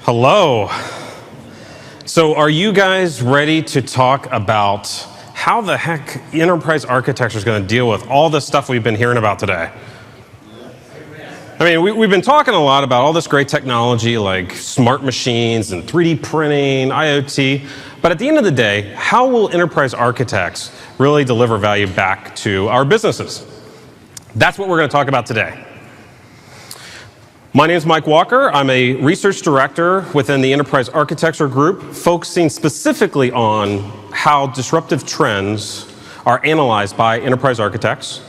Hello. So are you guys ready to talk about how the heck enterprise architecture is going to deal with all this stuff we've been hearing about today? I mean, we've been talking a lot about all this great technology like smart machines and 3D printing, IoT, but at the end of the day, how will enterprise architects really deliver value back to our businesses? That's what we're going to talk about today. My name is Mike Walker. I'm a research director within the Enterprise Architecture Group, focusing specifically on how disruptive trends are analyzed by enterprise architects,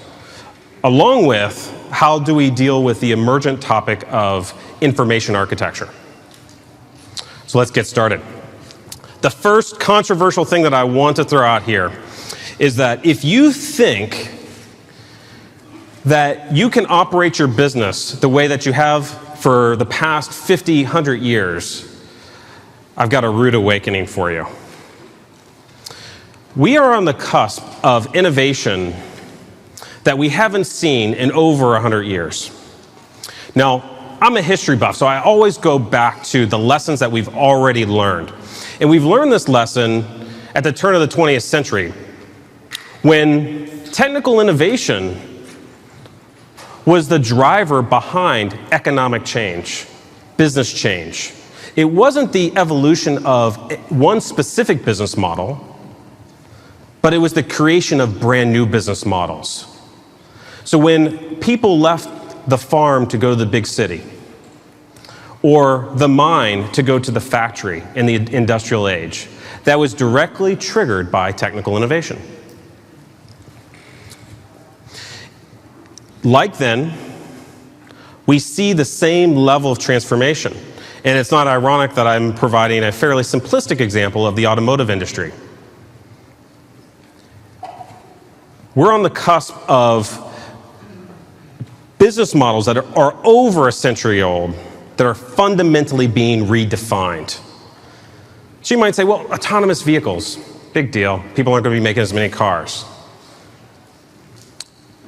along with how do we deal with the emergent topic of information architecture. So let's get started. The first controversial thing that I want to throw out here is that if you think that you can operate your business the way that you have for the past 50, 100 years, I've got a rude awakening for you. We are on the cusp of innovation that we haven't seen in over 100 years. Now, I'm a history buff, so I always go back to the lessons that we've already learned. And we've learned this lesson at the turn of the 20th century, when technical innovation was the driver behind economic change, business change. It wasn't the evolution of one specific business model, but it was the creation of brand new business models. So when people left the farm to go to the big city, or the mine to go to the factory in the industrial age, that was directly triggered by technical innovation. Like then, we see the same level of transformation. And it's not ironic that I'm providing a fairly simplistic example of the automotive industry. We're on the cusp of business models that are over a century old that are fundamentally being redefined. So you might say, well, autonomous vehicles, big deal. People aren't going to be making as many cars.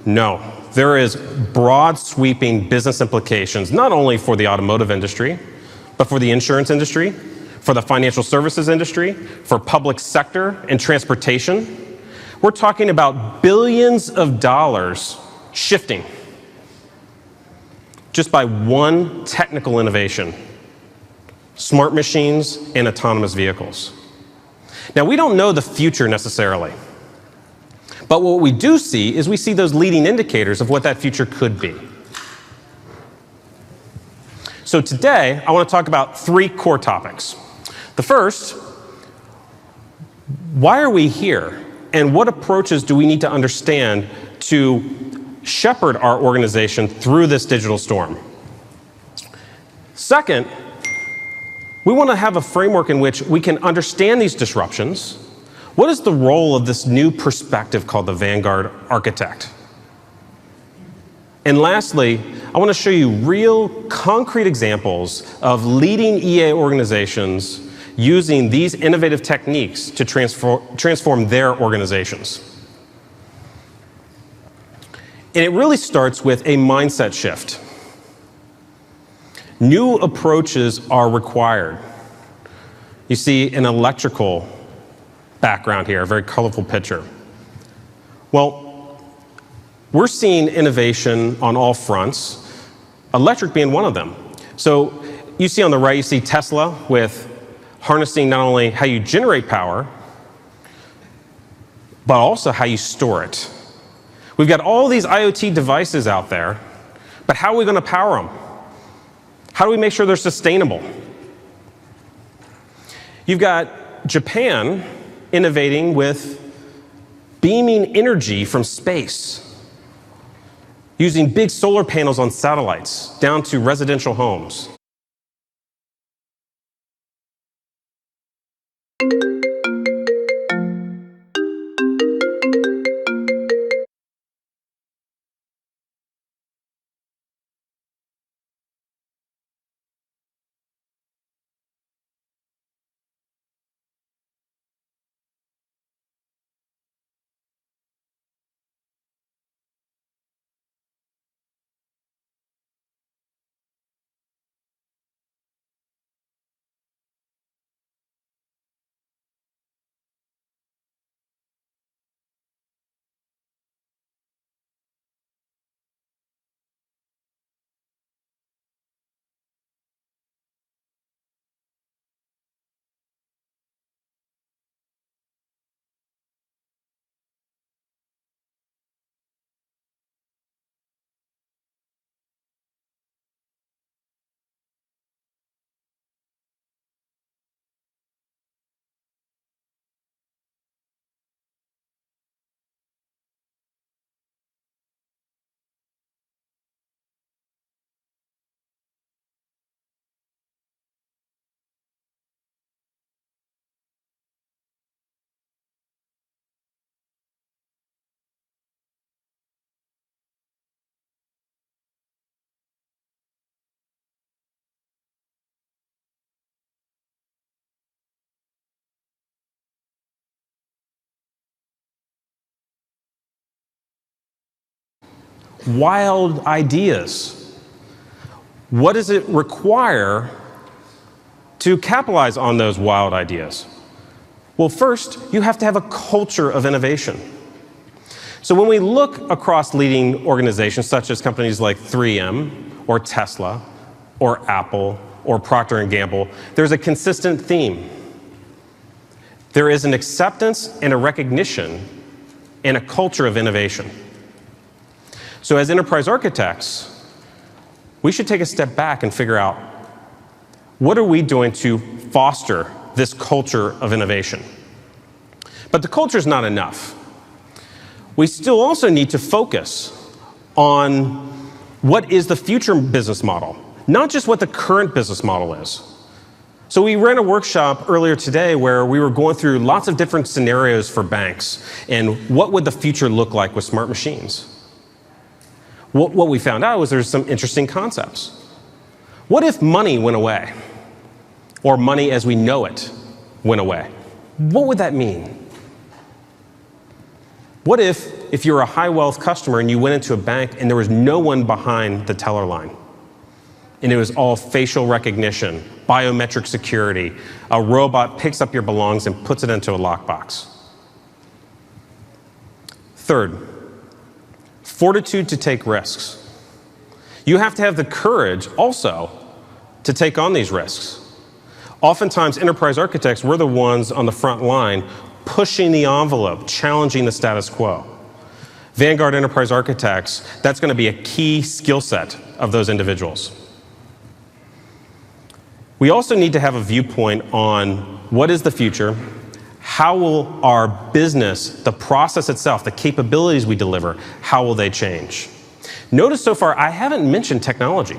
No, there is broad sweeping business implications, not only for the automotive industry, but for the insurance industry, for the financial services industry, for public sector and transportation. We're talking about billions of dollars shifting just by one technical innovation: smart machines and autonomous vehicles. Now, we don't know the future necessarily. But what we do see is we see those leading indicators of what that future could be. So today, I want to talk about three core topics. The first, why are we here? And what approaches do we need to understand to shepherd our organization through this digital storm? Second, we want to have a framework in which we can understand these disruptions. What is the role of this new perspective called the Vanguard Architect? And lastly, I want to show you real concrete examples of leading EA organizations using these innovative techniques to transform their organizations. And it really starts with a mindset shift. New approaches are required. You see an electrical background here, a very colorful picture. Well, we're seeing innovation on all fronts, electric being one of them. So you see on the right, you see Tesla with harnessing not only how you generate power, but also how you store it. We've got all these IoT devices out there, but how are we going to power them? How do we make sure they're sustainable? You've got Japan innovating with beaming energy from space, using big solar panels on satellites down to residential homes. wild ideas. What does it require to capitalize on those wild ideas? Well, first, you have to have a culture of innovation. So when we look across leading organizations such as companies like 3M or Tesla or Apple or Procter & Gamble, there's a consistent theme. There is an acceptance and a recognition and a culture of innovation. So as enterprise architects, we should take a step back and figure out, what are we doing to foster this culture of innovation? But the culture is not enough. We still also need to focus on what is the future business model, not just what the current business model is. So we ran a workshop earlier today where we were going through lots of different scenarios for banks and what would the future look like with smart machines. What we found out was there's some interesting concepts. What if money went away? Or money as we know it went away? What would that mean? What if you're a high wealth customer and you went into a bank and there was no one behind the teller line? And it was all facial recognition, biometric security. A robot picks up your belongings and puts it into a lockbox. Third, fortitude to take risks. You have to have the courage also to take on these risks. Oftentimes, enterprise architects, we're the ones on the front line pushing the envelope, challenging the status quo. Vanguard enterprise architects, that's going to be a key skill set of those individuals. We also need to have a viewpoint on what is the future, how will our business, the process itself, the capabilities we deliver, how will they change? Notice so far, I haven't mentioned technology.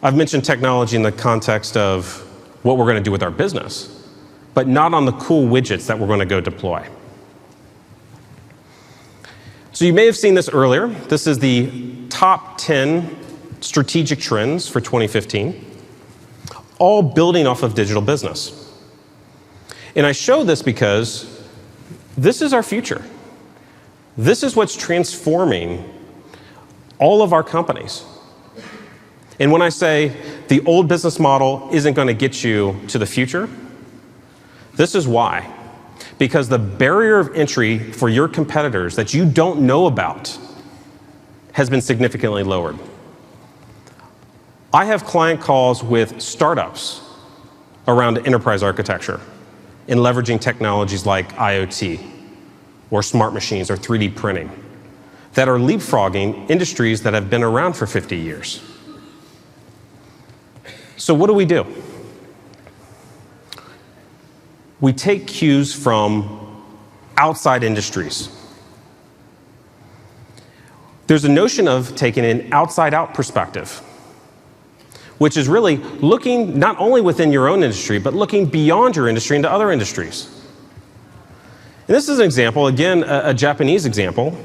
I've mentioned technology in the context of what we're going to do with our business, but not on the cool widgets that we're going to go deploy. So you may have seen this earlier. This is the top 10 strategic trends for 2015, all building off of digital business. And I show this because this is our future. This is what's transforming all of our companies. And when I say the old business model isn't going to get you to the future, this is why. Because the barrier of entry for your competitors that you don't know about has been significantly lowered. I have client calls with startups around enterprise architecture in leveraging technologies like IoT or smart machines or 3D printing that are leapfrogging industries that have been around for 50 years. So what do? We take cues from outside industries. There's a notion of taking an outside-out perspective, which is really looking not only within your own industry, but looking beyond your industry into other industries. And this is an example, again, a Japanese example,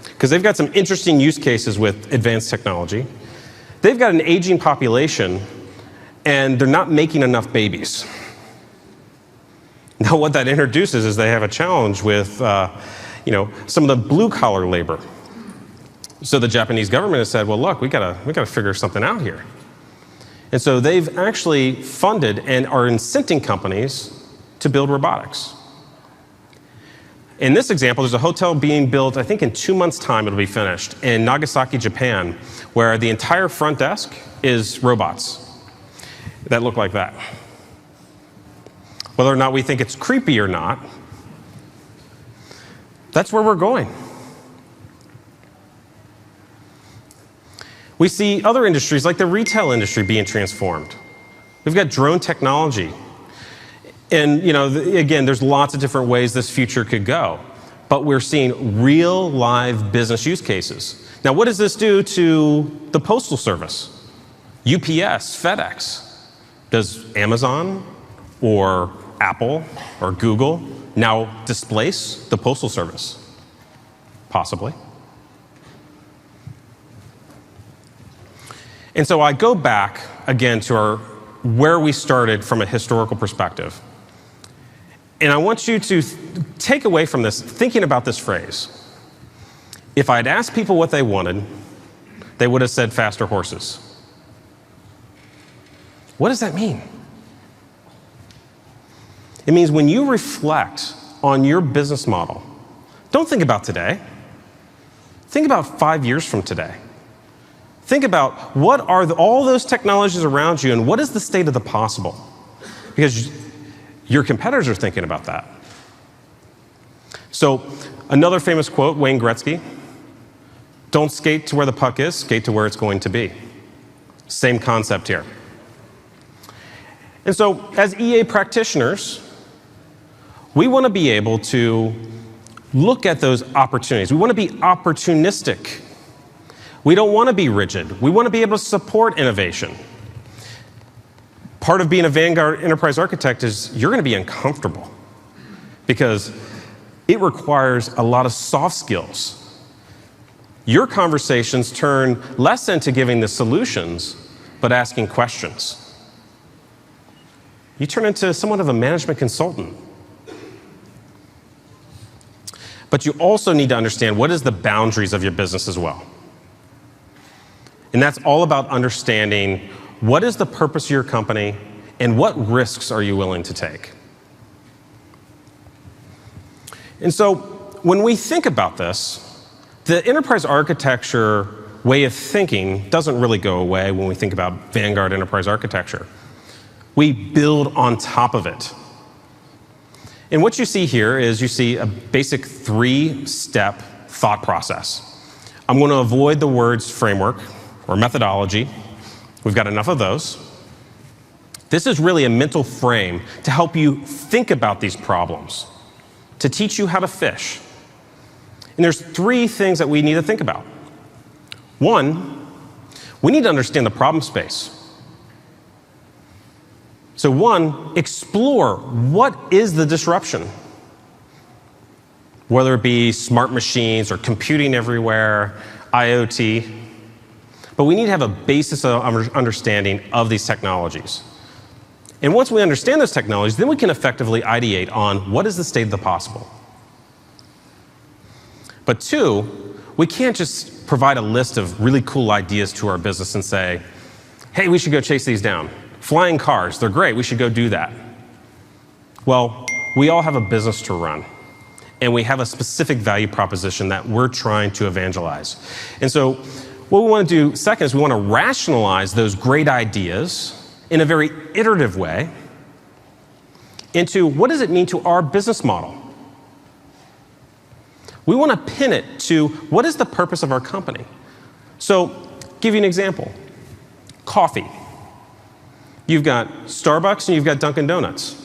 because they've got some interesting use cases with advanced technology. They've got an aging population, and they're not making enough babies. Now, what that introduces is they have a challenge with, some of the blue-collar labor. So the Japanese government has said, well, look, we gotta figure something out here. And so they've actually funded and are incenting companies to build robotics. In this example, there's a hotel being built, I think in 2 months' time it'll be finished, in Nagasaki, Japan, where the entire front desk is robots that look like that. Whether or not we think it's creepy or not, that's where we're going. We see other industries like the retail industry being transformed. We've got drone technology. And, again, there's lots of different ways this future could go. But we're seeing real live business use cases. Now, what does this do to the Postal Service? UPS, FedEx. Does Amazon or Apple or Google now displace the Postal Service? Possibly. And so I go back again to where we started from a historical perspective. And I want you to take away from this, thinking about this phrase. If I'd asked people what they wanted, they would have said faster horses. What does that mean? It means when you reflect on your business model, don't think about today. Think about 5 years from today. Think about what are all those technologies around you and what is the state of the possible? Because your competitors are thinking about that. So another famous quote, Wayne Gretzky, don't skate to where the puck is, skate to where it's going to be. Same concept here. And so as EA practitioners, we want to be able to look at those opportunities. We want to be opportunistic. We don't want to be rigid. We want to be able to support innovation. Part of being a Vanguard enterprise architect is you're going to be uncomfortable because it requires a lot of soft skills. Your conversations turn less into giving the solutions, but asking questions. You turn into somewhat of a management consultant. But you also need to understand what is the boundaries of your business as well. And that's all about understanding what is the purpose of your company and what risks are you willing to take. And so when we think about this, the enterprise architecture way of thinking doesn't really go away when we think about Vanguard enterprise architecture. We build on top of it. And what you see here is you see a basic 3-step thought process. I'm going to avoid the words framework or methodology. We've got enough of those. This is really a mental frame to help you think about these problems, to teach you how to fish. And there's 3 things that we need to think about. 1, we need to understand the problem space. So 1, explore what is the disruption. Whether it be smart machines or computing everywhere, IoT. But we need to have a basis of understanding of these technologies. And once we understand those technologies, then we can effectively ideate on what is the state of the possible. But 2, we can't just provide a list of really cool ideas to our business and say, hey, we should go chase these down. Flying cars, they're great, we should go do that. Well, we all have a business to run, and we have a specific value proposition that we're trying to evangelize. And so what we want to do second is we want to rationalize those great ideas in a very iterative way into what does it mean to our business model. We want to pin it to what is the purpose of our company. So, give you an example. Coffee. You've got Starbucks and you've got Dunkin' Donuts.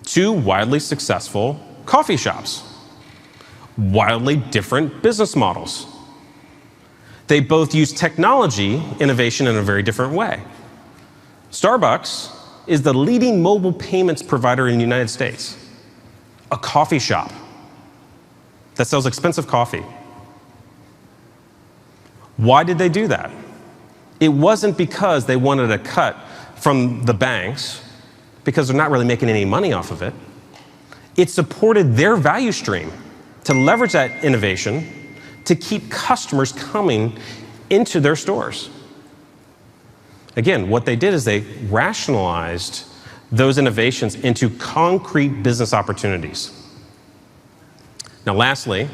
2 widely successful coffee shops. Wildly different business models. They both use technology innovation in a very different way. Starbucks is the leading mobile payments provider in the United States. A coffee shop that sells expensive coffee. Why did they do that? It wasn't because they wanted a cut from the banks, because they're not really making any money off of it. It supported their value stream to leverage that innovation to keep customers coming into their stores. Again, what they did is they rationalized those innovations into concrete business opportunities. Now, lastly,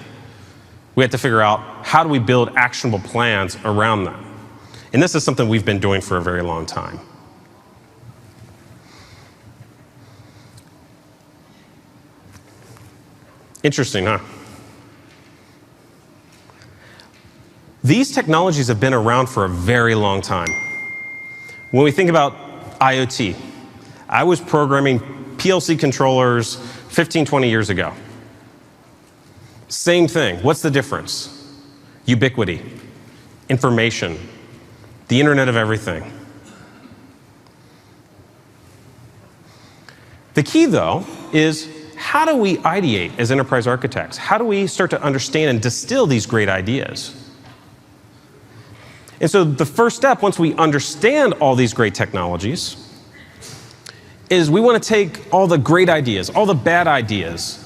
we have to figure out how do we build actionable plans around them. And this is something we've been doing for a very long time. Interesting, huh? These technologies have been around for a very long time. When we think about IoT, I was programming PLC controllers 15, 20 years ago. Same thing. What's the difference? Ubiquity, information, the Internet of Everything. The key, though, is how do we ideate as enterprise architects? How do we start to understand and distill these great ideas? And so the first step, once we understand all these great technologies, is we want to take all the great ideas, all the bad ideas,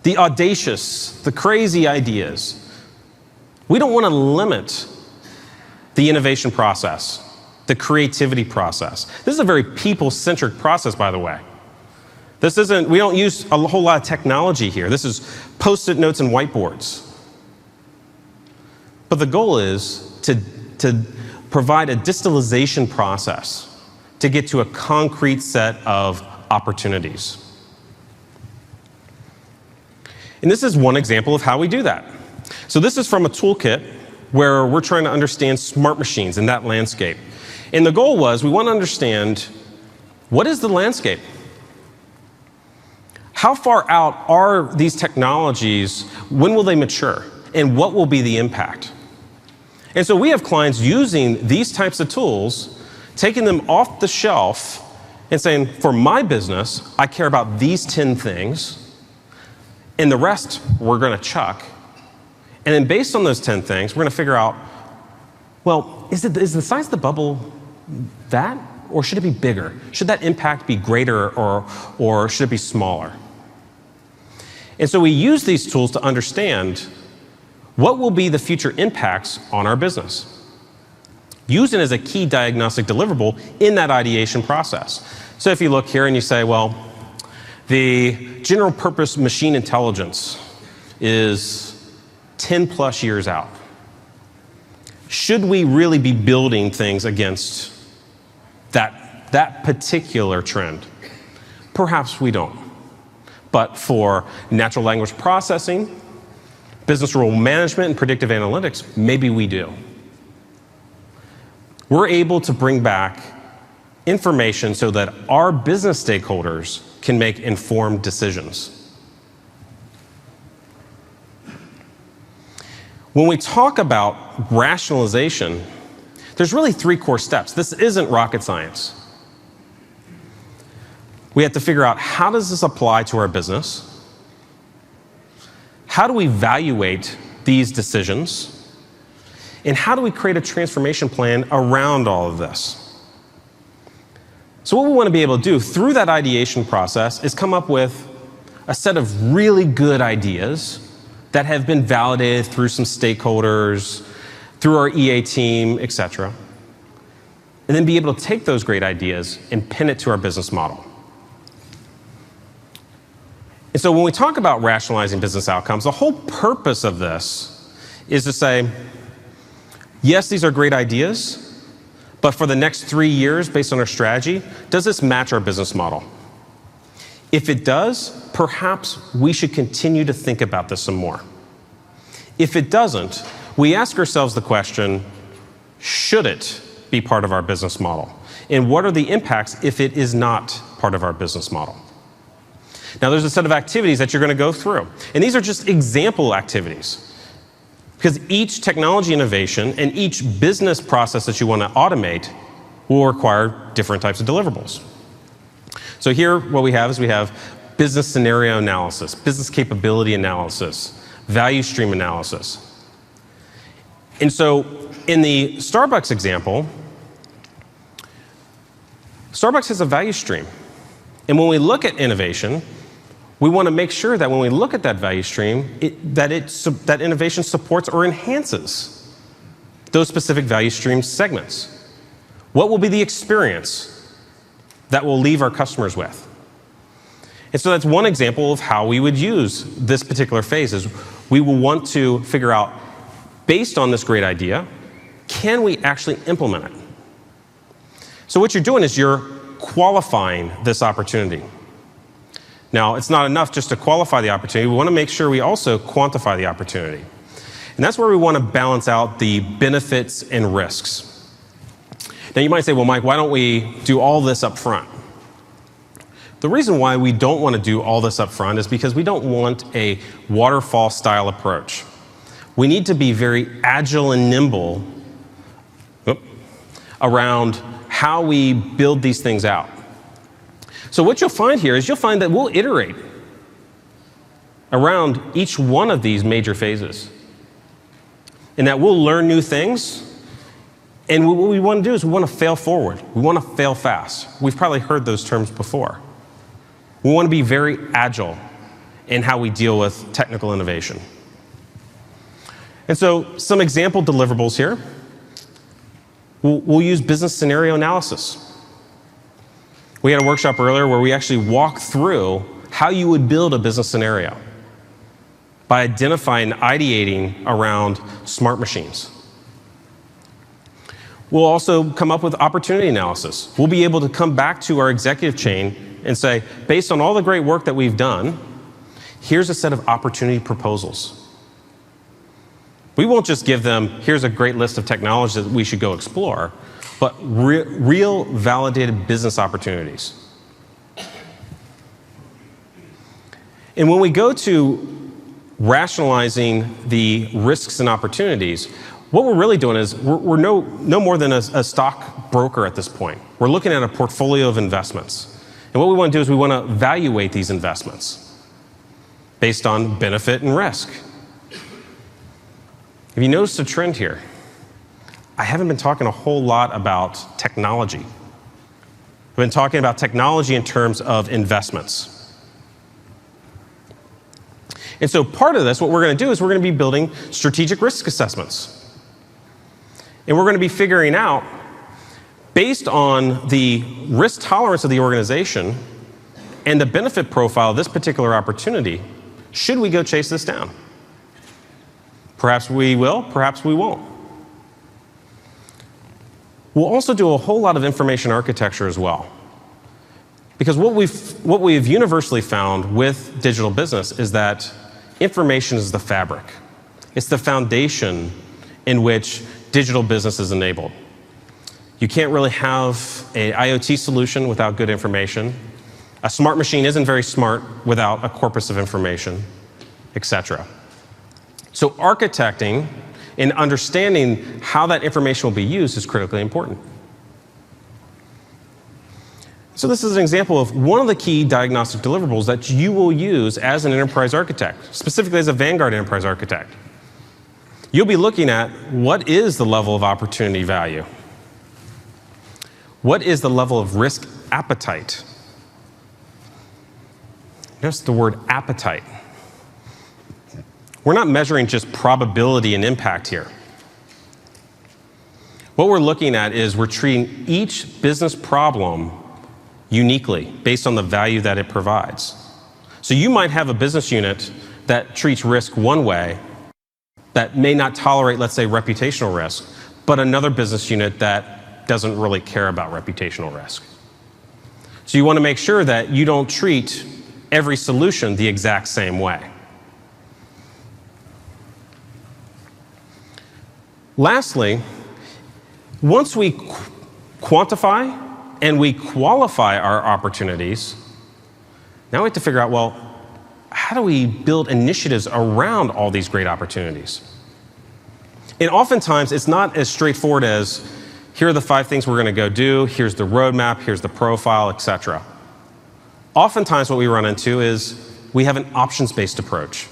the audacious, the crazy ideas, We don't want to limit the innovation process, the creativity process. This is a very people-centric process, by the way. We don't use a whole lot of technology here. This is Post-it notes and whiteboards. But the goal is to provide a distillation process to get to a concrete set of opportunities. And this is one example of how we do that. So this is from a toolkit where we're trying to understand smart machines in that landscape. And the goal was we want to understand, what is the landscape? How far out are these technologies? When will they mature? And what will be the impact? And so we have clients using these types of tools, taking them off the shelf and saying, for my business, I care about these 10 things, and the rest we're going to chuck. And then based on those 10 things, we're going to figure out, well, is the size of the bubble that? Or should it be bigger? Should that impact be greater or should it be smaller? And so we use these tools to understand what will be the future impacts on our business. Use it as a key diagnostic deliverable in that ideation process. So if you look here and you say, well, the general purpose machine intelligence is 10 plus years out. Should we really be building things against that particular trend? Perhaps we don't. But for natural language processing, business rule management, and predictive analytics, maybe we do. We're able to bring back information so that our business stakeholders can make informed decisions. When we talk about rationalization, there's really 3 core steps. This isn't rocket science. We have to figure out, how does this apply to our business? How do we evaluate these decisions? And how do we create a transformation plan around all of this? So what we want to be able to do through that ideation process is come up with a set of really good ideas that have been validated through some stakeholders, through our EA team, et cetera. And then be able to take those great ideas and pin it to our business model. And so when we talk about rationalizing business outcomes, the whole purpose of this is to say, yes, these are great ideas, but for the next 3 years, based on our strategy, does this match our business model? If it does, perhaps we should continue to think about this some more. If it doesn't, we ask ourselves the question, should it be part of our business model? And what are the impacts if it is not part of our business model? Now, there's a set of activities that you're going to go through. And these are just example activities. Because each technology innovation and each business process that you want to automate will require different types of deliverables. So here, what we have is we have business scenario analysis, business capability analysis, value stream analysis. And so in the Starbucks example, Starbucks has a value stream. And when we look at innovation, we want to make sure that when we look at that value stream, that innovation supports or enhances those specific value stream segments. What will be the experience that we'll leave our customers with? And so that's one example of how we would use this particular phase is we will want to figure out, based on this great idea, can we actually implement it? So what you're doing is you're qualifying this opportunity. Now, it's not enough just to qualify the opportunity. We want to make sure we also quantify the opportunity. And that's where we want to balance out the benefits and risks. Now, you might say, well, Mike, why don't we do all this up front? The reason why we don't want to do all this up front is because we don't want a waterfall style approach. We need to be very agile and nimble around how we build these things out. So what you'll find here is you'll find that we'll iterate around each one of these major phases. And that we'll learn new things. And what we want to do is we want to fail forward. We want to fail fast. We've probably heard those terms before. We want to be very agile in how we deal with technical innovation. And so some example deliverables here. We'll use business scenario analysis. We had a workshop earlier where we actually walked through how you would build a business scenario by identifying and ideating around smart machines. We'll also come up with opportunity analysis. We'll be able to come back to our executive chain and say, based on all the great work that we've done, here's a set of opportunity proposals. We won't just give them, here's a great list of technologies that we should go explore, but real validated business opportunities. And when we go to rationalizing the risks and opportunities, what we're really doing is we're no more than a stock broker at this point. We're looking at a portfolio of investments. And what we want to do is we want to evaluate these investments based on benefit and risk. Have you noticed a trend here? I haven't been talking a whole lot about technology. I've been talking about technology in terms of investments. And so part of this, what we're going to do is we're going to be building strategic risk assessments. And we're going to be figuring out, based on the risk tolerance of the organization and the benefit profile of this particular opportunity, should we go chase this down? Perhaps we will, perhaps we won't. We'll also do a whole lot of information architecture as well. Because what we've universally found with digital business is that information is the fabric. It's the foundation in which digital business is enabled. You can't really have an IoT solution without good information. A smart machine isn't very smart without a corpus of information, etc. So architecting and understanding how that information will be used is critically important. So this is an example of one of the key diagnostic deliverables that you will use as an enterprise architect, specifically as a Vanguard enterprise architect. You'll be looking at what is the level of opportunity value? What is the level of risk appetite? Notice the word appetite. We're not measuring just probability and impact here. What we're looking at is we're treating each business problem uniquely based on the value that it provides. So you might have a business unit that treats risk one way that may not tolerate, let's say, reputational risk, but another business unit that doesn't really care about reputational risk. So you want to make sure that you don't treat every solution the exact same way. Lastly, once we quantify and we qualify our opportunities, now we have to figure out, well, how do we build initiatives around all these great opportunities? And oftentimes, it's not as straightforward as, here are the 5 things we're going to go do, here's the roadmap, here's the profile, etc. Oftentimes, what we run into is we have an options-based approach,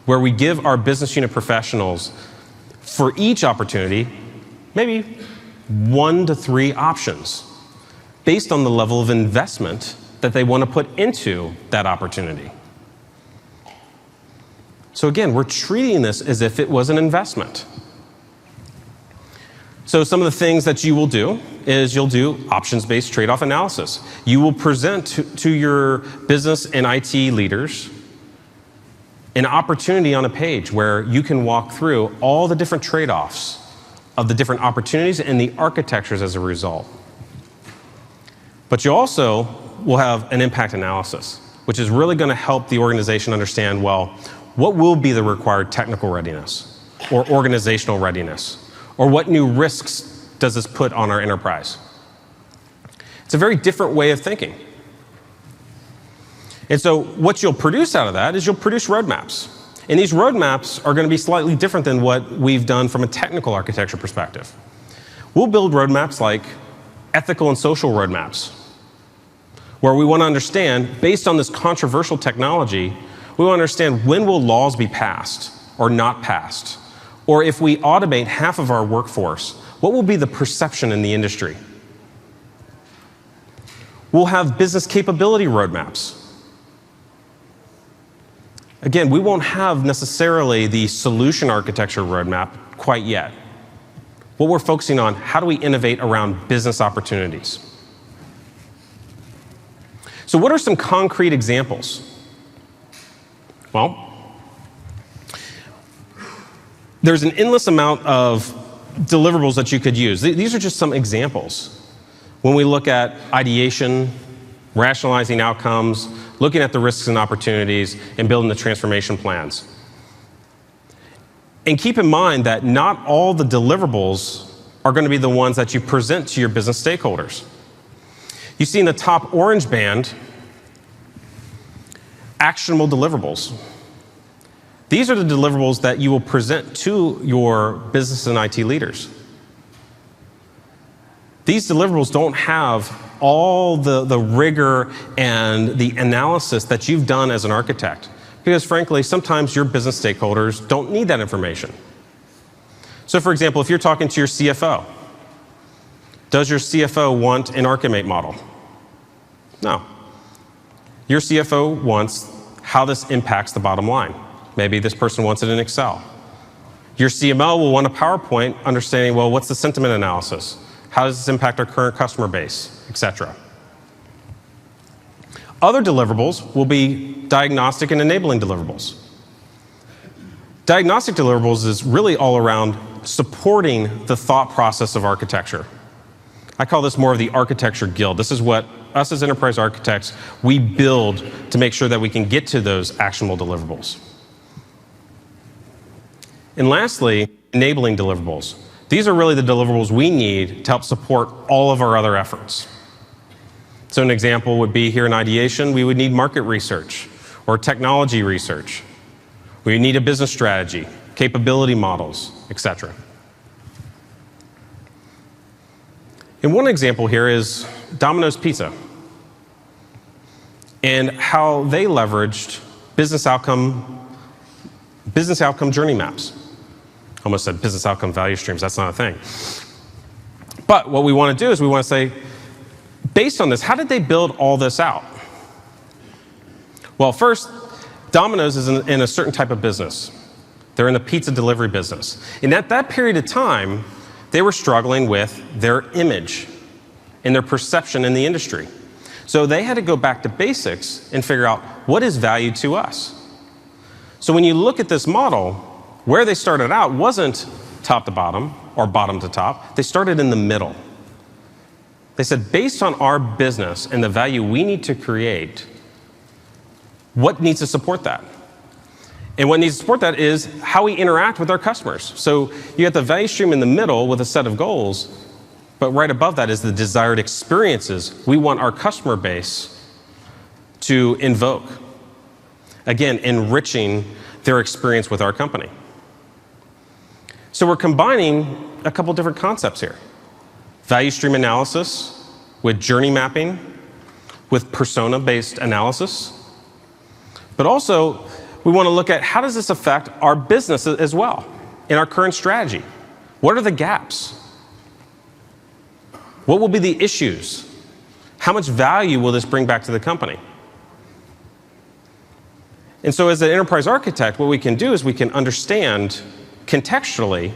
where we give our business unit professionals, for each opportunity, maybe 1 to 3 options based on the level of investment that they want to put into that opportunity. So again, we're treating this as if it was an investment. So some of the things that you will do is you'll do options-based trade-off analysis. You will present to your business and IT leaders an opportunity on a page where you can walk through all the different trade-offs of the different opportunities and the architectures as a result. But you also will have an impact analysis, which is really going to help the organization understand, well, what will be the required technical readiness or organizational readiness, or what new risks does this put on our enterprise? It's a very different way of thinking. And so what you'll produce out of that is you'll produce roadmaps. And these roadmaps are going to be slightly different than what we've done from a technical architecture perspective. We'll build roadmaps like ethical and social roadmaps, where we want to understand, based on this controversial technology, we want to understand when will laws be passed or not passed. Or if we automate half of our workforce, what will be the perception in the industry? We'll have business capability roadmaps. Again, we won't have necessarily the solution architecture roadmap quite yet. What we're focusing on, how do we innovate around business opportunities? So what are some concrete examples? Well, there's an endless amount of deliverables that you could use. These are just some examples. When we look at ideation, rationalizing outcomes, looking at the risks and opportunities, and building the transformation plans. And keep in mind that not all the deliverables are going to be the ones that you present to your business stakeholders. You see in the top orange band, actionable deliverables. These are the deliverables that you will present to your business and IT leaders. These deliverables don't have all the rigor and the analysis that you've done as an architect. Because frankly, sometimes your business stakeholders don't need that information. So for example, if you're talking to your CFO, does your CFO want an Archimate model? No. Your CFO wants how this impacts the bottom line. Maybe this person wants it in Excel. Your CMO will want a PowerPoint understanding, well, what's the sentiment analysis? How does this impact our current customer base, et cetera. Other deliverables will be diagnostic and enabling deliverables. Diagnostic deliverables is really all around supporting the thought process of architecture. I call this more of the architecture guild. This is what us as enterprise architects, we build to make sure that we can get to those actionable deliverables. And lastly, enabling deliverables. These are really the deliverables we need to help support all of our other efforts. So an example would be here in ideation, we would need market research or technology research. We need a business strategy, capability models, etc. And one example here is Domino's Pizza and how they leveraged business outcome journey maps. Almost said business outcome value streams, that's not a thing. But what we want to do is we want to say, based on this, how did they build all this out? Well, first, Domino's is in a certain type of business. They're in the pizza delivery business. And at that period of time, they were struggling with their image and their perception in the industry. So they had to go back to basics and figure out what is value to us. So when you look at this model, where they started out wasn't top to bottom or bottom to top. They started in the middle. They said, based on our business and the value we need to create, what needs to support that? And what needs to support that is how we interact with our customers. So you have the value stream in the middle with a set of goals, but right above that is the desired experiences we want our customer base to invoke. Again, enriching their experience with our company. So we're combining a couple different concepts here. Value stream analysis with journey mapping, with persona-based analysis. But also, we want to look at how does this affect our business as well in our current strategy? What are the gaps? What will be the issues? How much value will this bring back to the company? And so as an enterprise architect, what we can do is we can understand contextually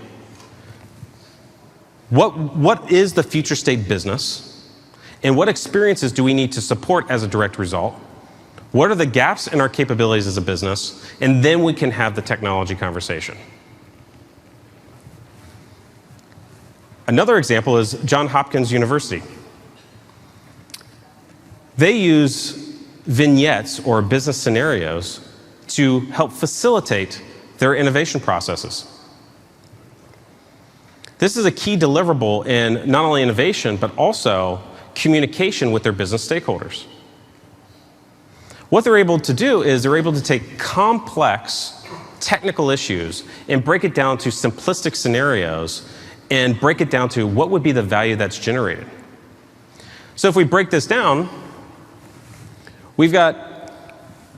what is the future state business and what experiences do we need to support as a direct result? What are the gaps in our capabilities as a business? And then we can have the technology conversation. Another example is Johns Hopkins University. They use vignettes or business scenarios to help facilitate their innovation processes. This is a key deliverable in not only innovation, but also communication with their business stakeholders. What they're able to do is they're able to take complex technical issues and break it down to simplistic scenarios and break it down to what would be the value that's generated. So if we break this down, we've got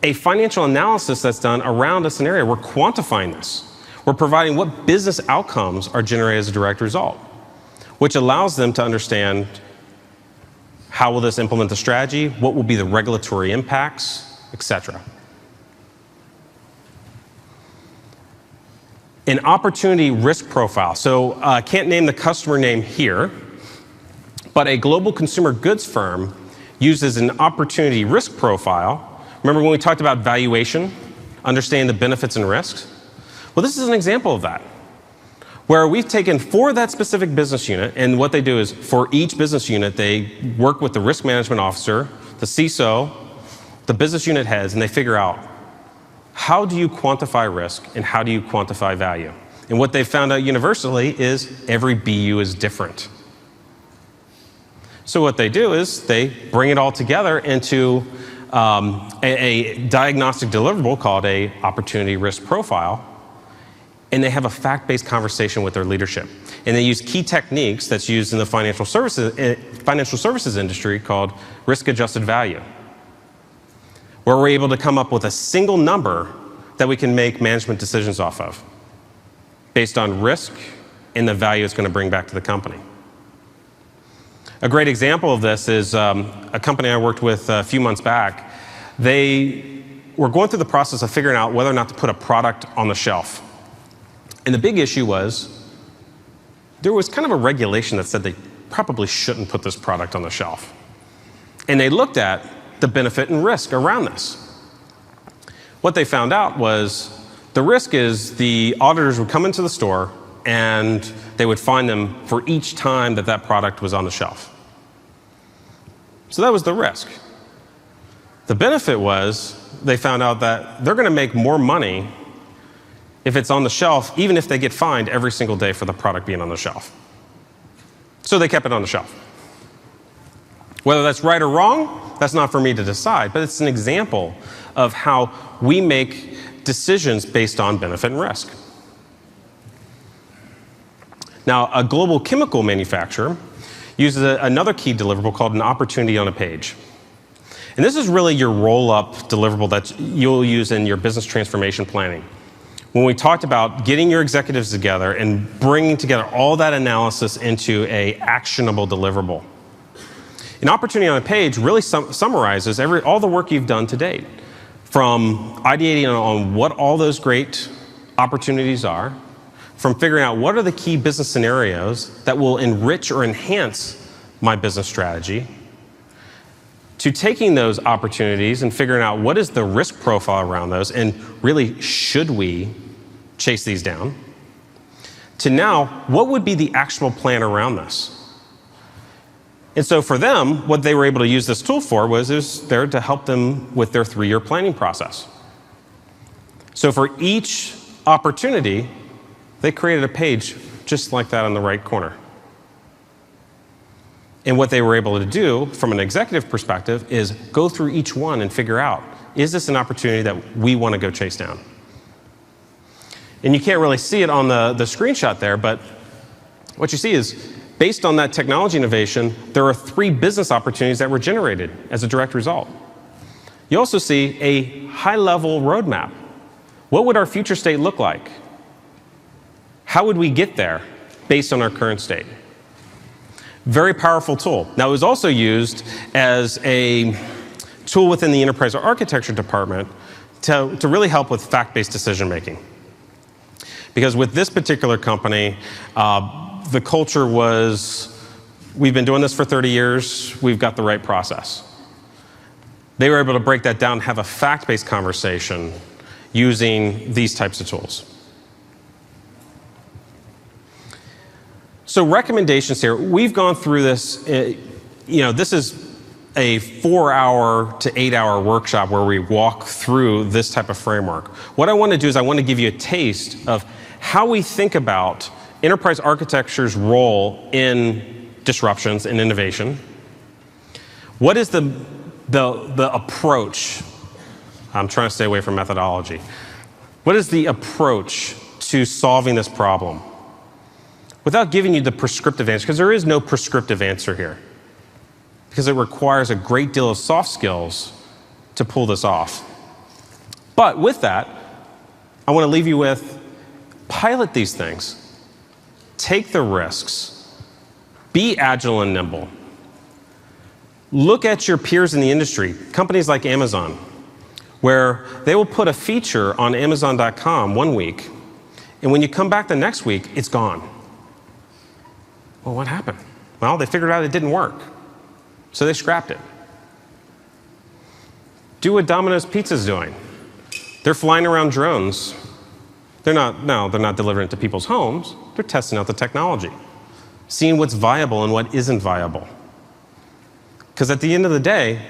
a financial analysis that's done around a scenario. We're quantifying this. We're providing what business outcomes are generated as a direct result, which allows them to understand how will this implement the strategy, what will be the regulatory impacts, etc. an opportunity risk profile. So I can't name the customer name here, but a global consumer goods firm uses an opportunity risk profile. Remember when we talked about valuation, understanding the benefits and risks? Well, this is an example of that, where we've taken for that specific business unit, and what they do is for each business unit, they work with the risk management officer, the CISO, the business unit heads, and they figure out how do you quantify risk and how do you quantify value? And what they've found out universally is every BU is different. So what they do is they bring it all together into a diagnostic deliverable called a opportunity risk profile, and they have a fact-based conversation with their leadership. And they use key techniques that's used in the financial services industry called risk-adjusted value, where we're able to come up with a single number that we can make management decisions off of based on risk and the value it's going to bring back to the company. A great example of this is a company I worked with a few months back. They were going through the process of figuring out whether or not to put a product on the shelf. And the big issue was there was kind of a regulation that said they probably shouldn't put this product on the shelf. And they looked at the benefit and risk around this. What they found out was the risk is the auditors would come into the store and they would fine them for each time that that product was on the shelf. So that was the risk. The benefit was they found out that they're going to make more money if it's on the shelf, even if they get fined every single day for the product being on the shelf. So they kept it on the shelf. Whether that's right or wrong, that's not for me to decide, but it's an example of how we make decisions based on benefit and risk. Now, a global chemical manufacturer uses another key deliverable called an opportunity on a page. And this is really your roll-up deliverable that you'll use in your business transformation planning. When we talked about getting your executives together and bringing together all that analysis into an actionable deliverable. An opportunity on a page really summarizes all the work you've done to date, from ideating on what all those great opportunities are, from figuring out what are the key business scenarios that will enrich or enhance my business strategy, to taking those opportunities and figuring out what is the risk profile around those, and really, should we chase these down, to now, what would be the actual plan around this? And so for them, what they were able to use this tool for was there to help them with their 3-year planning process. So for each opportunity, they created a page just like that on the right corner. And what they were able to do from an executive perspective is go through each one and figure out, is this an opportunity that we want to go chase down? And you can't really see it on the screenshot there, but what you see is based on that technology innovation, there are 3 business opportunities that were generated as a direct result. You also see a high-level roadmap. What would our future state look like? How would we get there based on our current state? Very powerful tool. Now, it was also used as a tool within the enterprise architecture department to really help with fact-based decision making. Because with this particular company, the culture was, we've been doing this for 30 years, we've got the right process. They were able to break that down and have a fact-based conversation using these types of tools. So recommendations here, we've gone through this, this is a 4-hour to 8-hour workshop where we walk through this type of framework. What I want to do is I want to give you a taste of how we think about enterprise architecture's role in disruptions and innovation. What is the approach? I'm trying to stay away from methodology. What is the approach to solving this problem? Without giving you the prescriptive answer, because there is no prescriptive answer here, because it requires a great deal of soft skills to pull this off. But with that, I want to leave you with, pilot these things. Take the risks. Be agile and nimble. Look at your peers in the industry, companies like Amazon, where they will put a feature on Amazon.com one week, And when you come back the next week, it's gone. Well, what happened? Well, they figured out it didn't work. So they scrapped it. Do what Domino's Pizza's doing. They're flying around drones. They're not delivering it to people's homes. They're testing out the technology, seeing what's viable and what isn't viable. Because at the end of the day,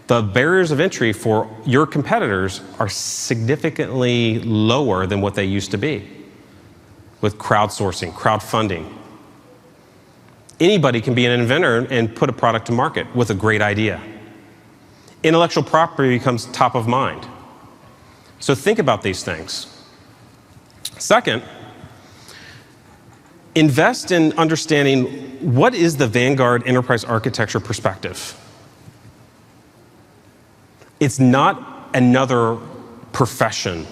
the barriers of entry for your competitors are significantly lower than what they used to be with crowdsourcing, crowdfunding. Anybody can be an inventor and put a product to market with a great idea. Intellectual property becomes top of mind. So think about these things. Second, invest in understanding what is the Vanguard enterprise architecture perspective. It's not another profession.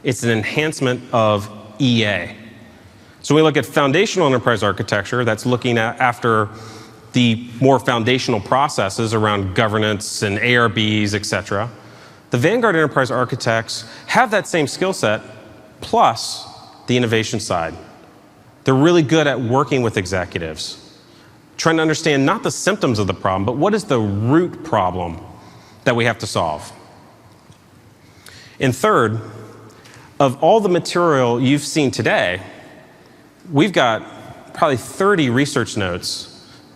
It's an enhancement of EA. So we look at foundational enterprise architecture that's looking at after the more foundational processes around governance and ARBs, et cetera. The Vanguard enterprise architects have that same skill set plus the innovation side. They're really good at working with executives, trying to understand not the symptoms of the problem, but what is the root problem that we have to solve. And third, of all the material you've seen today, we've got probably 30 research notes,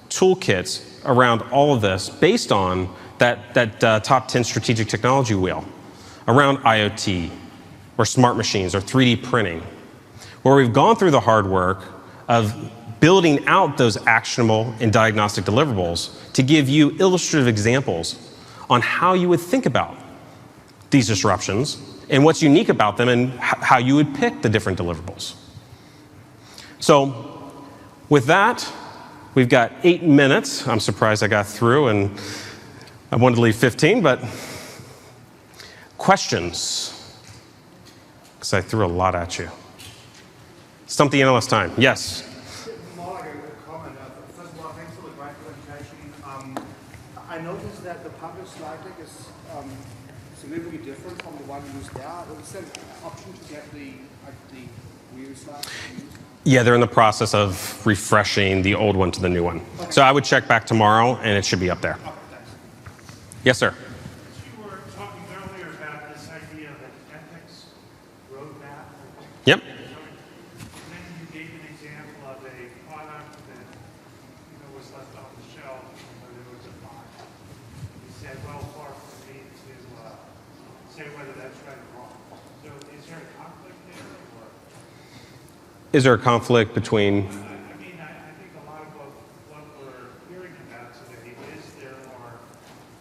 toolkits around all of this based on that top 10 strategic technology wheel around IoT or smart machines or 3D printing, where we've gone through the hard work of building out those actionable and diagnostic deliverables to give you illustrative examples on how you would think about these disruptions and what's unique about them and how you would pick the different deliverables. So with that, we've got 8 minutes. I'm surprised I got through, and I wanted to leave 15, but questions? Because I threw a lot at you. Stump the analyst time. Yes? More like a comment. First of all, thanks for the great presentation. I noticed that the published slide deck is significantly different from the one used there. Is there an option to get the real slide used? Yeah, they're in the process of refreshing the old one to the new one. Okay. So I would check back tomorrow, and it should be up there. Okay, thanks. Yes, sir. You were talking earlier about this idea of an ethics roadmap. Yep. And then you gave an example of a product that was left on the shelf where there was a bot. You said, well, far from me to say whether that's right or wrong. So is there a conflict there? Or? Is there a conflict between? I think a lot of what we're hearing about today is there are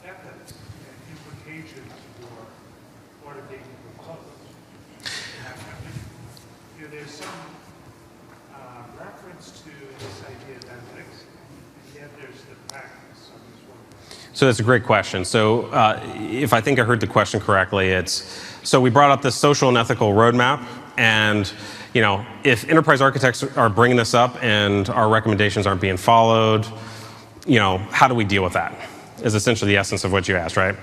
ethics and implications for what are being proposed. There's some reference to this idea of ethics, and yet there's the practice of this work. So that's a great question. So if I think I heard the question correctly, so we brought up this social and ethical roadmap, and if enterprise architects are bringing this up and our recommendations aren't being followed, how do we deal with that? Is essentially the essence of what you asked, right?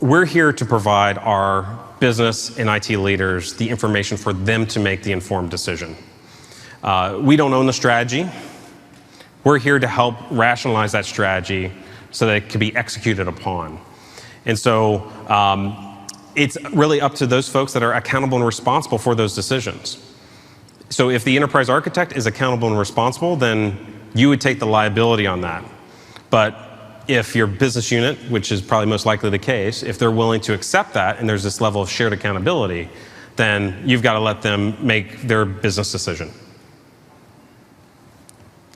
We're here to provide our business and IT leaders the information for them to make the informed decision. We don't own the strategy. We're here to help rationalize that strategy so that it can be executed upon. And so it's really up to those folks that are accountable and responsible for those decisions. So if the enterprise architect is accountable and responsible, then you would take the liability on that. But if your business unit, which is probably most likely the case, if they're willing to accept that and there's this level of shared accountability, then you've got to let them make their business decision.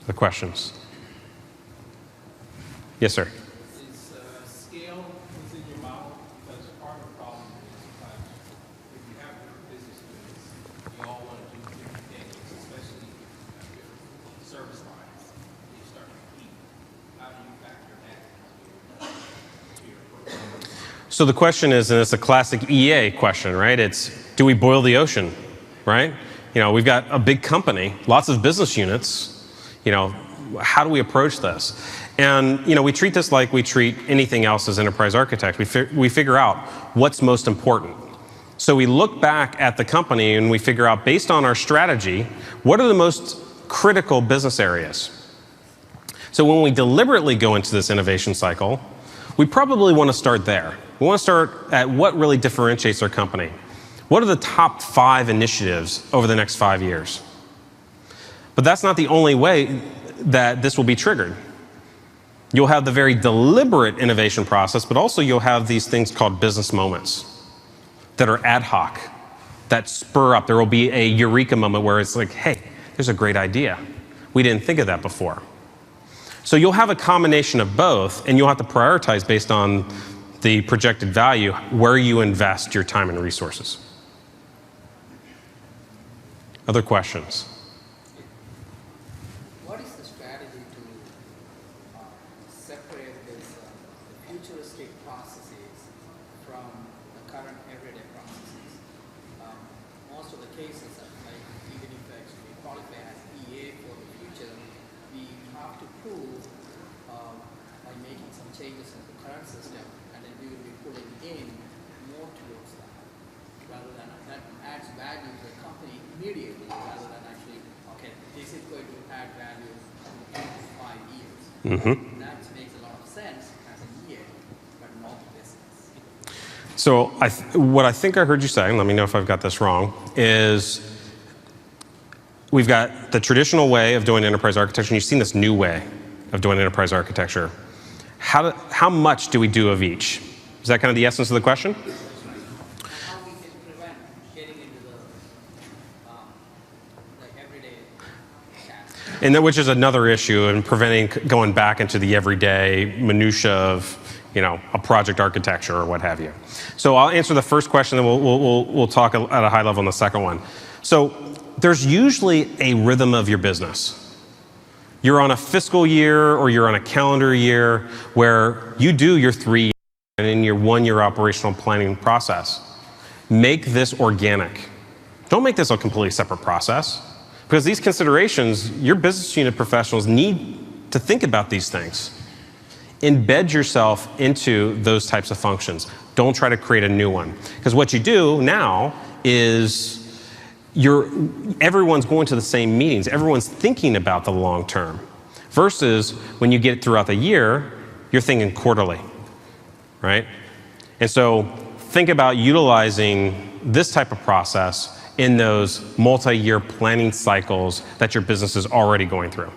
The questions? Yes, sir. So the question is, and it's a classic EA question, right? It's, do we boil the ocean, right? We've got a big company, lots of business units. How do we approach this? And, we treat this like we treat anything else as enterprise architects. We figure out what's most important. So we look back at the company and we figure out, based on our strategy, what are the most critical business areas? So when we deliberately go into this innovation cycle, we probably want to start there. We want to start at what really differentiates our company. What are the top 5 initiatives over the next 5 years? But that's not the only way that this will be triggered. You'll have the very deliberate innovation process, but also you'll have these things called business moments that are ad hoc, that spur up. There will be a eureka moment where it's like, hey, there's a great idea. We didn't think of that before. So you'll have a combination of both, and you'll have to prioritize based on the projected value where you invest your time and resources. Other questions? What is the strategy to separate these futuristic processes from the current everyday processes? Most of the cases, like even if actually qualify as EA for the future, we have to prove by making some changes in the current system, and then we will be pulling in more tools rather than that adds value to the company immediately, rather than actually, okay, this is going to add value in 5 years. Mm-hmm. That makes a lot of sense as an EA, but not business. So what I think I heard you say, let me know if I've got this wrong, is we've got the traditional way of doing enterprise architecture, and you've seen this new way of doing enterprise architecture. How much do we do of each? Is that kind of the essence of the question? And how we can prevent getting into the everyday task. And that, which is another issue in preventing going back into the everyday minutia of, a project architecture or what have you. So I'll answer the first question, then we'll talk at a high level on the second one. So there's usually a rhythm of your business. You're on a fiscal year or you're on a calendar year where you do your 3 year and in your 1 year operational planning process. Make this organic. Don't make this a completely separate process, because these considerations, your business unit professionals need to think about these things. Embed yourself into those types of functions. Don't try to create a new one, because what you do now is everyone's going to the same meetings. Everyone's thinking about the long term. Versus when you get throughout the year, you're thinking quarterly, right? And so think about utilizing this type of process in those multi-year planning cycles that your business is already going through.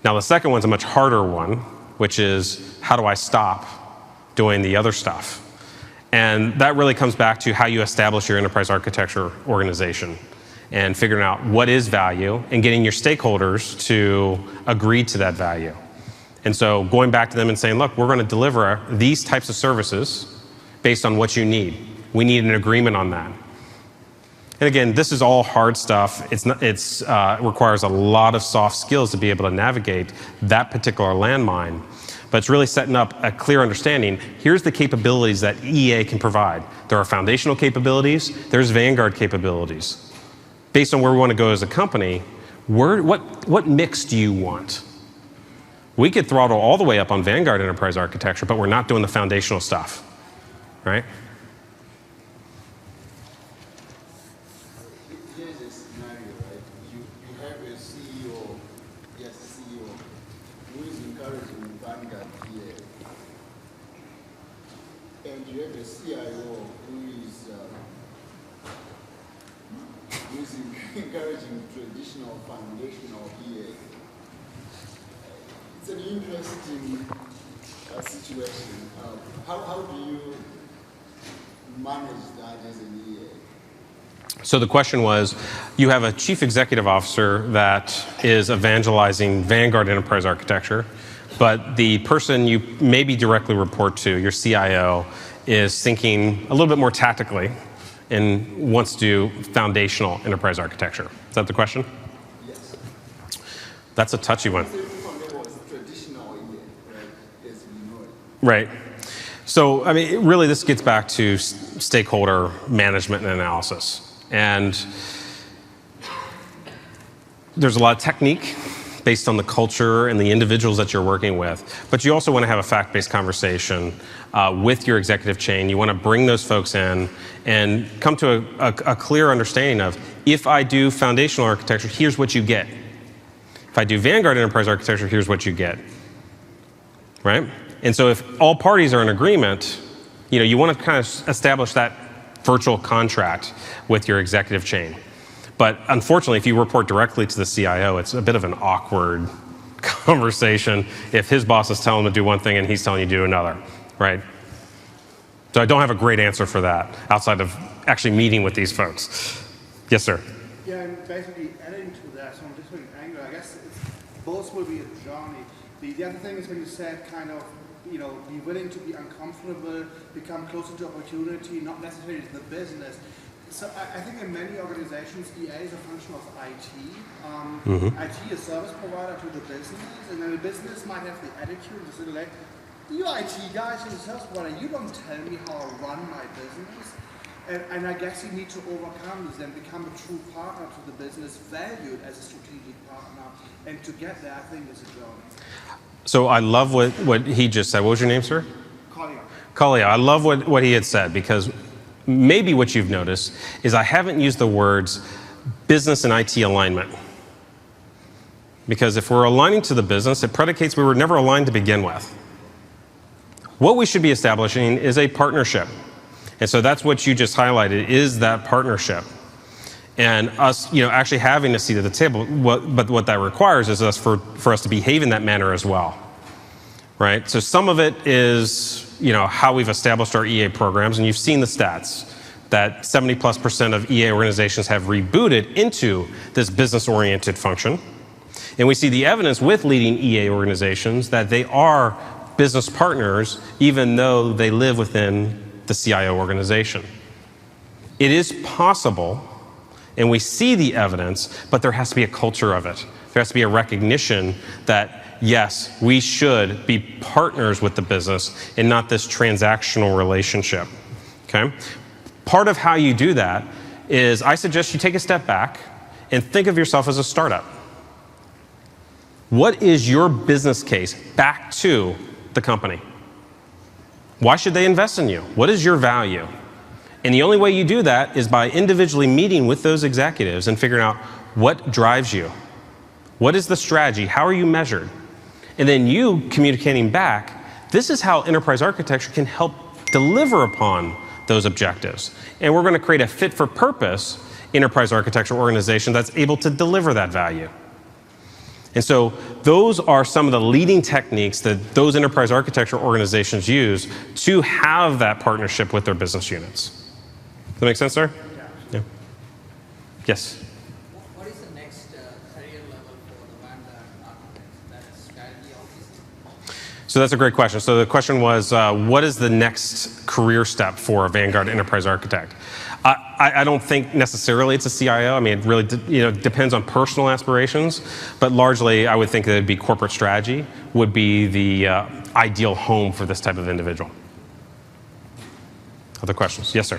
Now, the second one's a much harder one, which is, how do I stop doing the other stuff? And that really comes back to how you establish your enterprise architecture organization and figuring out what is value and getting your stakeholders to agree to that value. And so going back to them and saying, look, we're going to deliver these types of services based on what you need. We need an agreement on that. And again, this is all hard stuff. It requires a lot of soft skills to be able to navigate that particular landmine. But it's really setting up a clear understanding. Here's the capabilities that EA can provide. There are foundational capabilities. There's Vanguard capabilities. Based on where we want to go as a company, what mix do you want? We could throttle all the way up on Vanguard enterprise architecture, but we're not doing the foundational stuff, right? Here's a scenario, right? You have a CEO, who is encouraging Vanguard here. And you have a CIO who is encouraging traditional foundational EA. It's an interesting situation. How do you manage that as an EA? So the question was, you have a chief executive officer that is evangelizing Vanguard enterprise architecture, but the person you maybe directly report to, your CIO, is thinking a little bit more tactically and wants to do foundational enterprise architecture. Is that the question? Yes. That's a touchy one. Traditional EA, right? As we know it. Right. So, I mean, really this gets back to stakeholder management and analysis. And there's a lot of technique based on the culture and the individuals that you're working with. But you also want to have a fact-based conversation with your executive chain. You want to bring those folks in and come to a clear understanding of, if I do foundational architecture, here's what you get. If I do Vanguard Enterprise Architecture, here's what you get, right? And so if all parties are in agreement, you want to kind of establish that virtual contract with your executive chain. But unfortunately, if you report directly to the CIO, it's a bit of an awkward conversation if his boss is telling him to do one thing and he's telling you to do another, right? So I don't have a great answer for that outside of actually meeting with these folks. Yes, sir. Yeah, and basically adding to that, so I'm just an angle, I guess both will be a journey. The other thing is when you said kind of, be willing to be uncomfortable, become closer to opportunity, not necessarily to the business. So I think in many organizations, EA is a function of IT. IT is service provider to the business, and then the business might have the attitude to say, like, you IT guys, you're the service provider, you don't tell me how I run my business. And I guess you need to overcome this and become a true partner to the business, valued as a strategic partner. And to get there, I think is a journey. So I love what he just said. What was your name, sir? Kalia. I love what he had said, because maybe what you've noticed is I haven't used the words business and IT alignment. Because if we're aligning to the business, it predicates we were never aligned to begin with. What we should be establishing is a partnership. And so that's what you just highlighted, is that partnership. And us, actually having a seat at the table, but what that requires is for us to behave in that manner as well, right? So some of it is, how we've established our EA programs, and you've seen the stats that 70+% of EA organizations have rebooted into this business-oriented function. And we see the evidence with leading EA organizations that they are business partners, even though they live within the CIO organization. It is possible, and we see the evidence, but there has to be a culture of it. There has to be a recognition that, yes, we should be partners with the business and not this transactional relationship, okay? Part of how you do that is I suggest you take a step back and think of yourself as a startup. What is your business case back to the company? Why should they invest in you? What is your value? And the only way you do that is by individually meeting with those executives and figuring out what drives you. What is the strategy? How are you measured? And then you communicating back, this is how enterprise architecture can help deliver upon those objectives. And we're going to create a fit-for-purpose enterprise architecture organization that's able to deliver that value. And so those are some of the leading techniques that those enterprise architecture organizations use to have that partnership with their business units. Does that make sense, sir? Yeah. Yes? What is the next career level for the Vanguard architects? That is strategy officer? So that's a great question. So the question was, what is the next career step for a Vanguard enterprise architect? I don't think necessarily it's a CIO. I mean, it really depends on personal aspirations, but largely I would think that it'd be corporate strategy would be the ideal home for this type of individual. Other questions? Yes, sir.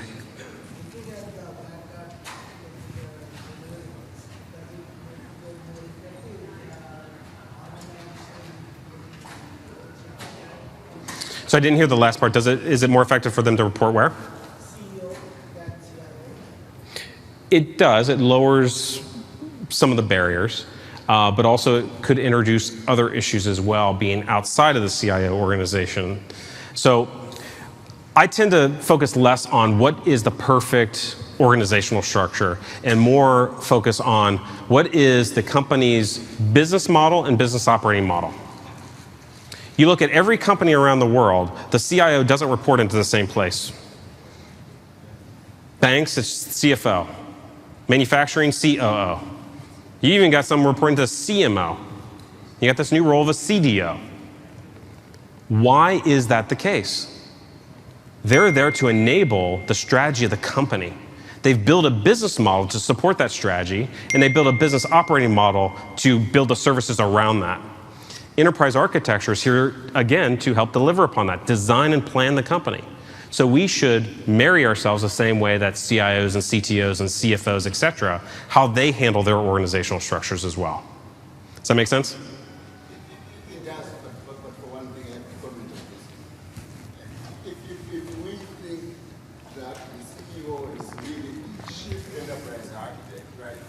So I didn't hear the last part. Is it more effective for them to report where? It does. It lowers some of the barriers, but also it could introduce other issues as well, being outside of the CIO organization. So I tend to focus less on what is the perfect organizational structure and more focus on what is the company's business model and business operating model. You look at every company around the world, the CIO doesn't report into the same place. Banks, it's CFO. Manufacturing, COO. You even got some reporting to CMO. You got this new role of a CDO. Why is that the case? They're there to enable the strategy of the company. They've built a business model to support that strategy, and they build a business operating model to build the services around that. Enterprise architecture is here, again, to help deliver upon that, design and plan the company. So we should marry ourselves the same way that CIOs and CTOs and CFOs, et cetera, how they handle their organizational structures as well. Does that make sense? It does, but for one thing, I have to comment on this. If we think that the CEO is really the chief enterprise architect, right?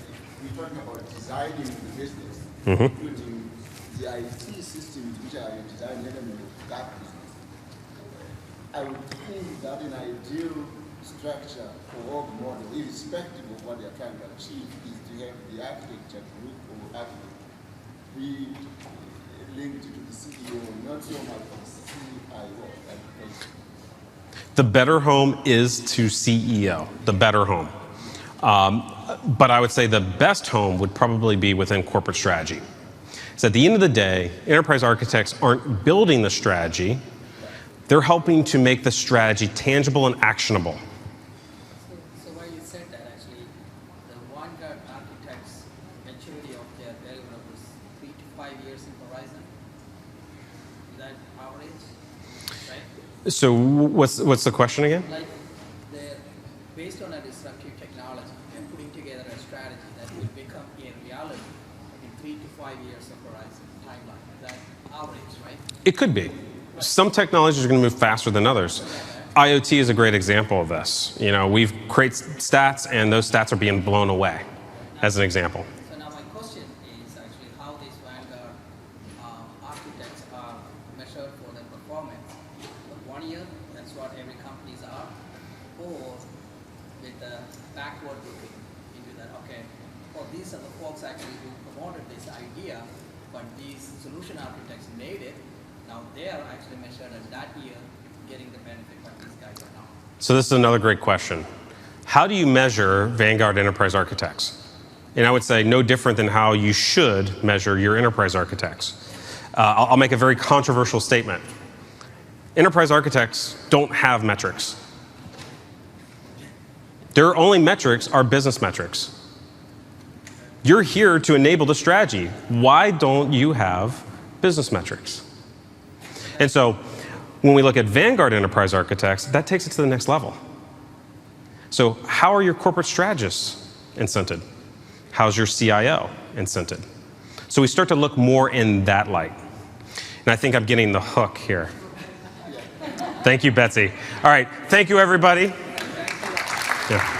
We're talking about designing the business, including the IT systems which are a design element of that business. I would think that an ideal structure for org model, irrespective of what they're trying to achieve, is to have the architecture group or architect be linked to the CEO, not so much the CIO. The better home is to CEO, the better home. But I would say the best home would probably be within corporate strategy. So at the end of the day, enterprise architects aren't building the strategy. They're helping to make the strategy tangible and actionable. So why you said that actually, the Vanguard architects' maturity of their deliverables 3 to 5 years in horizon. Is that average, right? So what's the question again? Like, they're based on a disruptive technology, they're putting together a strategy that will become a reality in 3 to 5 years of horizon timeline. Is that average, right? It could be. Some technologies are going to move faster than others. IoT is a great example of this. You know, we've created stats, and those stats are being blown away, as an example. So now my question is actually how these Vanguard architects are measured for their performance. The 1 year, that's what every companies are, or with the backward looking into that, okay, oh, these are the folks actually who promoted this idea, but these solution architects made it. Now they are actually measured as that year getting the benefit, but these guys are not. So this is another great question. How do you measure Vanguard enterprise architects? And I would say no different than how you should measure your enterprise architects. I'll make a very controversial statement. Enterprise architects don't have metrics. Their only metrics are business metrics. You're here to enable the strategy. Why don't you have business metrics? And so when we look at Vanguard enterprise architects, that takes it to the next level. So how are your corporate strategists incented? How's your CIO incented? So we start to look more in that light. And I think I'm getting the hook here. Thank you, Betsy. All right, thank you, everybody. Yeah.